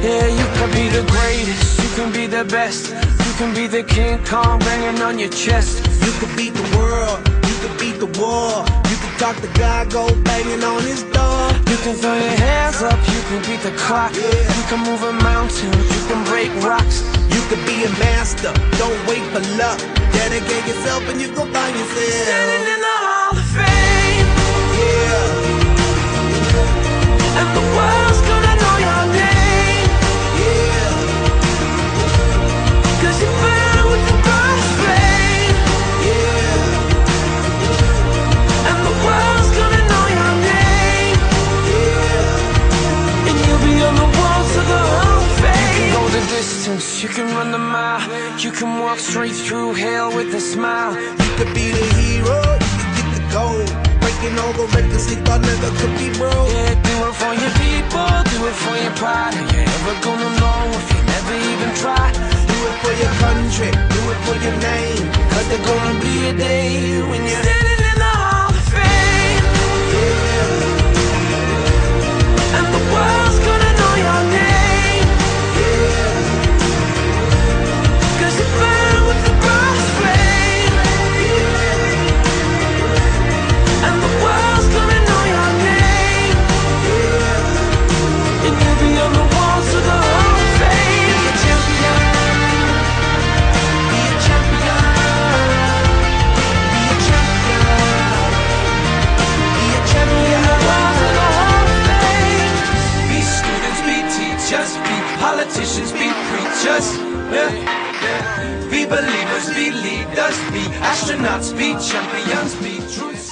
Yeah, you could be the greatest, you can be the best, you can be the King Kong banging on your chest. You could beat the world, you could beat the war. You can talk to God, go banging on his door. You can throw your hands up, you can beat the clock. You can move a mountain, you can break rocks. You could be a master, don't wait for luck. Dedicate yourself and you gon' find yourself Standing in the Hall of Fame. Yeah, And the world's gonna know your name, yeah, 'cause you burn with the cross flame. yeah, And the world's gonna know your name, yeah. and you'll be on the walls of the Hall of Fame. You can go the distance, you can run the mile, you can walk straight through hell with a smile. You could be the hero, you could get the gold. Breaking all the records they thought never could be broke. Yeah, do it for your people, do it for your pride. Are you ever gonna know if you never even try? Do it for your country, do it for your name. 'Cause there's gonna be a day when you're Standing in the Hall of Fame. And the world's gonna know your name, 'cause you burn with the cross flame. And the world's gonna know your name, and you'll be on the walls of the Hall of Fame. Be a champion, be a champion, be a champion, be a champion. Walls of the Hall of Fame. Be students, be teachers, be politicians, be preachers. Yeah. Be believers, be leaders, be astronauts, be champions, be truth.